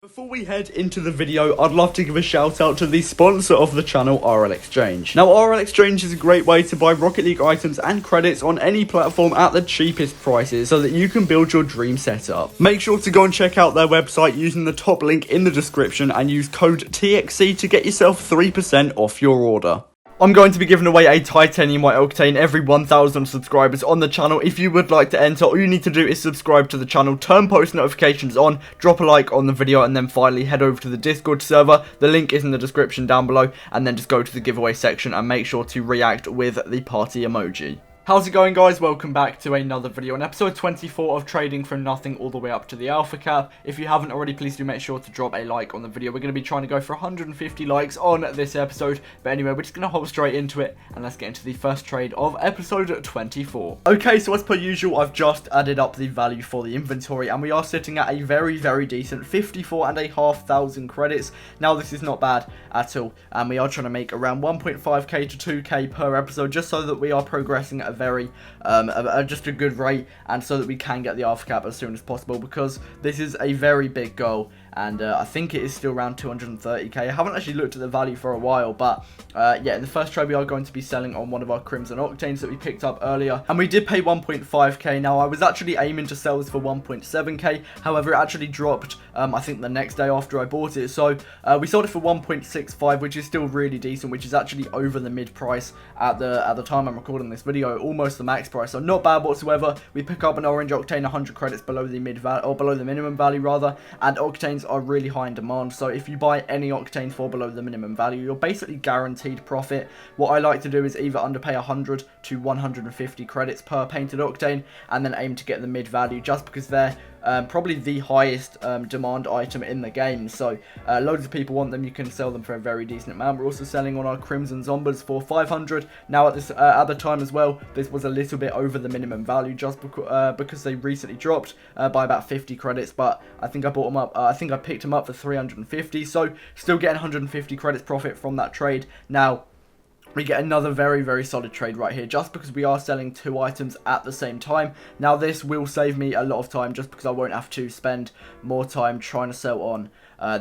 Before we head into the video, I'd love to give a shout out to the sponsor of the channel, RL Exchange. Now, RL Exchange is a great way to buy Rocket League items and credits on any platform at the cheapest prices so that you can build your dream setup. Make sure to go and check out their website using the top link in the description and use code TXC to get yourself 3% off your order. I'm going to be giving away a Titanium White Octane every 1,000 subscribers on the channel. If you would like to enter, all you need to do is subscribe to the channel, turn post notifications on, drop a like on the video, and then finally head over to the Discord server. The link is in the description down below, and then just go to the giveaway section and make sure to react with the party emoji. How's it going, guys? Welcome back to another video on episode 24 of Trading from Nothing all the way up to the Alpha Cap. If you haven't already, please do make sure to drop a like on the video. We're going to be trying to go for 150 likes on this episode. But anyway, we're just going to hop straight into it and let's get into the first trade of episode 24. Okay, so as per usual, I've just added up the value for the inventory and we are sitting at a very decent 54,500 credits. Now, this is not bad at all, and we are trying to make around 1.5k to 2k per episode just so that we are progressing at just a good rate, and so that we can get the Alpha Cap as soon as possible, because this is a very big goal, and I think it is still around 230k. I haven't actually looked at the value for a while, but yeah, in the first trade we are going to be selling on one of our Crimson Octanes that we picked up earlier, and we did pay 1.5k. Now, I was actually aiming to sell this for 1.7k, however it actually dropped I think the next day after I bought it, so we sold it for 1.65, which is still really decent, which is actually over the mid price at the time I'm recording this video, almost the max price, so not bad whatsoever. We pick up an Orange Octane 100 credits below the below the minimum value rather, and Octanes are really high in demand, so if you buy any Octane for below the minimum value, you're basically guaranteed profit. What I like to do is either underpay 100 to 150 credits per painted Octane and then aim to get the mid value, just because they're probably the highest demand item in the game, so loads of people want them. You can sell them for a very decent amount. We're also selling on our Crimson Zombas for 500. Now, at the time as well, this was a little bit over the minimum value, just because they recently dropped by about 50 credits, but I think I bought them up, I think I picked them up for 350, so still getting 150 credits profit from that trade. Now, we get another very solid trade right here, just because we are selling two items at the same time. Now, this will save me a lot of time, just because I won't have to spend more time trying to sell on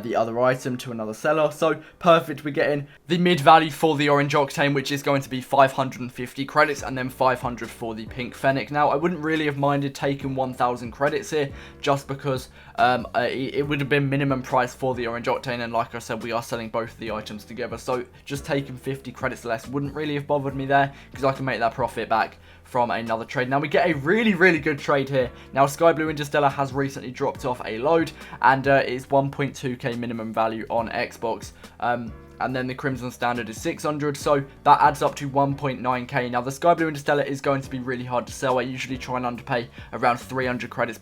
the other item to another seller. So perfect, we're getting the mid value for the Orange Octane, which is going to be 550 credits, and then 500 for the Pink Fennec. Now, I wouldn't really have minded taking 1,000 credits here, just because it would have been minimum price for the Orange Octane, and like I said, we are selling both of the items together, so just taking 50 credits less wouldn't really have bothered me there, because I can make that profit back from another trade. Now, we get a really good trade here. Now, Sky Blue Interstellar has recently dropped off a load, and it's 1.2k minimum value on Xbox. And then the Crimson Standard is 600, so that adds up to 1.9k. Now, the Sky Blue Interstellar is going to be really hard to sell. I usually try and underpay around 300 credits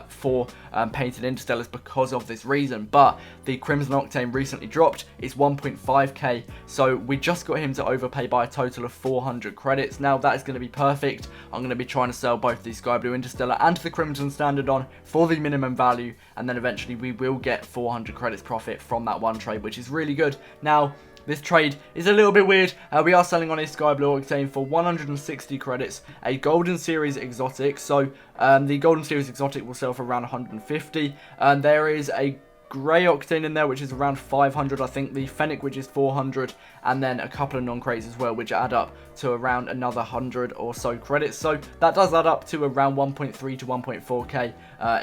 for painted Interstellars because of this reason, but the Crimson Octane recently dropped. It's 1.5k, so we just got him to overpay by a total of 400 credits. Now, that is going to be perfect. I'm going to be trying to sell both the Sky Blue Interstellar and the Crimson Standard on for the minimum value, and then eventually we will get 400 credits profit from that one trade, which is really good. Now, this trade is a little bit weird. We are selling on a Sky Blue Octane for 160 credits, a Golden Series Exotic. So the Golden Series Exotic will sell for around 150. And there is a Grey Octane in there, which is around 500. I think the Fennec, which is 400, and then a couple of non-crates as well, which add up to around another 100 or so credits. So that does add up to around 1.3 to 1.4k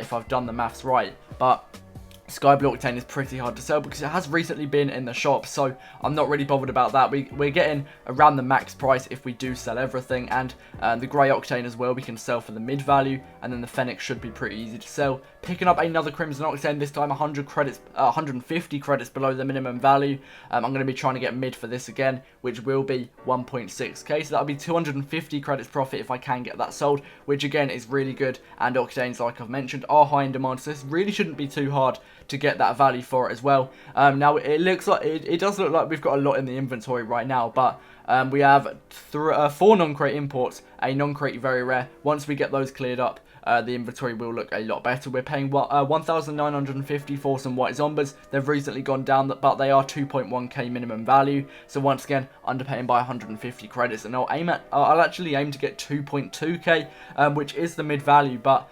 if I've done the maths right. But Sky Blue Octane is pretty hard to sell because it has recently been in the shop, so I'm not really bothered about that. We're getting around the max price if we do sell everything, and the Grey Octane as well we can sell for the mid value, and then the Fennec should be pretty easy to sell. Picking up another Crimson Octane, this time 100 credits, 150 credits below the minimum value. I'm going to be trying to get mid for this again, which will be 1.6k, so that'll be 250 credits profit if I can get that sold, which again is really good, and Octanes, like I've mentioned, are high in demand, so this really shouldn't be too hard to get that value for it as well. Now, it looks like it does look like we've got a lot in the inventory right now, but we have 4 non-crate imports, a non-crate very rare. Once we get those cleared up, the inventory will look a lot better. We're paying 1,950 for some White Zombas. They've recently gone down, but they are 2.1k minimum value. So once again, underpaying by 150 credits, and I'll actually aim to get 2.2k, which is the mid value, but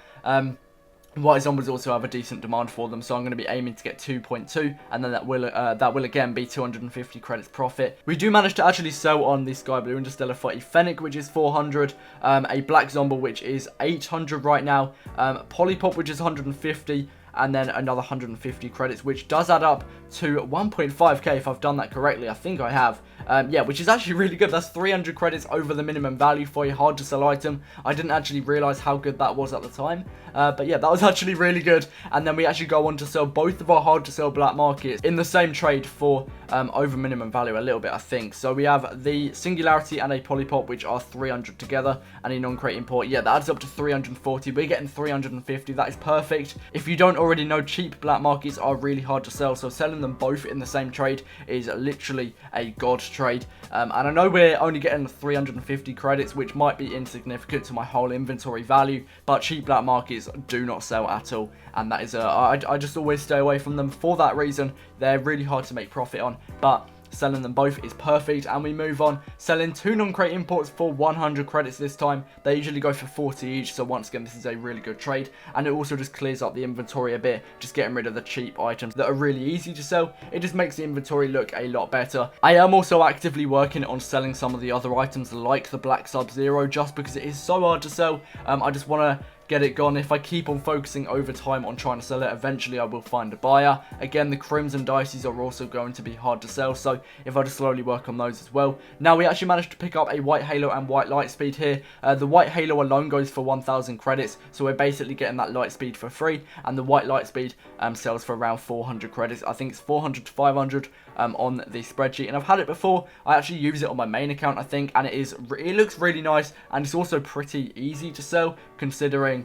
White Zombies also have a decent demand for them, so I'm going to be aiming to get 2.2, and then that will again be 250 credits profit. We do manage to actually sell on the Sky Blue Interstellar Fighty Fennec, which is 400, a Black Zombie, which is 800 right now, Polypop, which is 150, and then another 150 credits, which does add up to 1.5k if I've done that correctly. I think I have. Yeah, which is actually really good. That's 300 credits over the minimum value for a hard to sell item. I didn't actually realize how good that was at the time, but yeah, that was actually really good. And then we actually go on to sell both of our hard to sell black markets in the same trade for over minimum value a little bit, I think. So we have the Singularity and a Polypop, which are 300 together, and a non-crate import. Yeah, that adds up to 340. We're getting 350. That is perfect. If you don't already know, cheap black markets are really hard to sell, so selling them both in the same trade is literally a god trade. And I know we're only getting 350 credits, which might be insignificant to my whole inventory value, but cheap black markets do not sell at all, and that is I just always stay away from them for that reason. They're really hard to make profit on, but selling them both is perfect. And we move on, selling 2 non-crate imports for 100 credits this time. They usually go for 40 each, so once again, this is a really good trade, and it also just clears up the inventory a bit, just getting rid of the cheap items that are really easy to sell. It just makes the inventory look a lot better. I am also actively working on selling some of the other items like the Black Sub-Zero, just because it is so hard to sell. I just want to get it gone. If I keep on focusing over time on trying to sell it, eventually I will find a buyer. Again, the Crimson Dices are also going to be hard to sell, so if I just slowly work on those as well. Now, we actually managed to pick up a White Halo and White Lightspeed here. The White Halo alone goes for 1,000 credits, so we're basically getting that Lightspeed for free, and the White Lightspeed sells for around 400 credits. I think it's 400 to 500 on the spreadsheet, and I've had it before. I actually use it on my main account, I think, and it looks really nice, and it's also pretty easy to sell, considering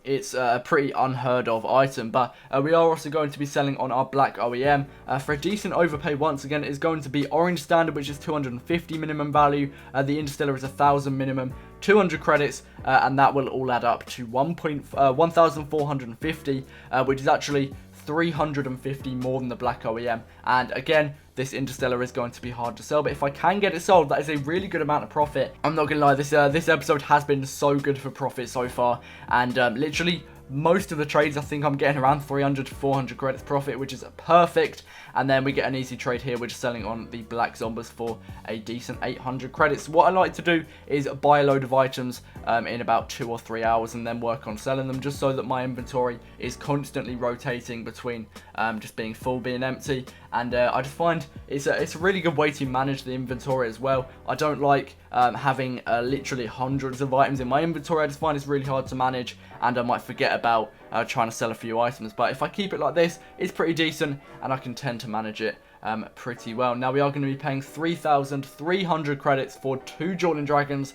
it's a pretty unheard of item. But we are also going to be selling on our Black OEM for a decent overpay. Once again, is going to be Orange Standard, which is 250 minimum value. The Interstellar is 1,000 minimum, 200 credits, and that will all add up to 1,450, which is actually 350 more than the Black OEM. And again, this Interstellar is going to be hard to sell, but if I can get it sold, that is a really good amount of profit. I'm not gonna lie, this episode has been so good for profit so far, and literally most of the trades, I think I'm getting around 300 to 400 credits profit, which is perfect. And then we get an easy trade here. We're just selling on the Black Zombies for a decent 800 credits. What I like to do is buy a load of items in about 2 or 3 hours, and then work on selling them, just so that my inventory is constantly rotating between just being full, being empty. And I just find it's a really good way to manage the inventory as well. I don't like having literally hundreds of items in my inventory. I just find it's really hard to manage, and I might forget about trying to sell a few items. But if I keep it like this, it's pretty decent, and I can tend to manage it pretty well. Now, we are going to be paying 3,300 credits for 2 Jordan Dragons.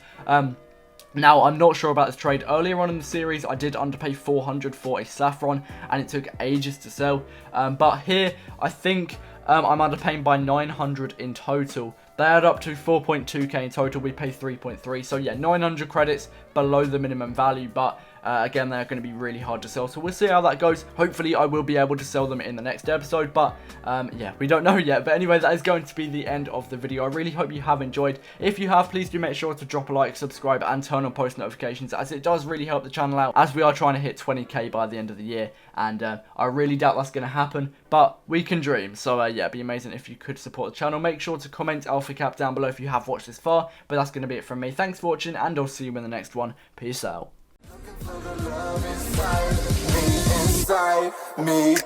Now, I'm not sure about this trade. Earlier on in the series, I did underpay 400 for a Saffron, and it took ages to sell. But here, I think I'm underpaying by 900 in total. They add up to 4.2k in total. We pay 3.3. So yeah, 900 credits below the minimum value, but again, they're going to be really hard to sell, so we'll see how that goes. Hopefully I will be able to sell them in the next episode, but yeah, we don't know yet. But anyway, that is going to be the end of the video. I really hope you have enjoyed. If you have, please do make sure to drop a like, subscribe, and turn on post notifications, as it does really help the channel out, as we are trying to hit 20k by the end of the year. And I really doubt that's going to happen, but we can dream. So yeah, it'd be amazing if you could support the channel. Make sure to comment Alpha Cap down below if you have watched this far. But that's going to be it from me. Thanks for watching, and I'll see you in the next one. Peace out. Inside me.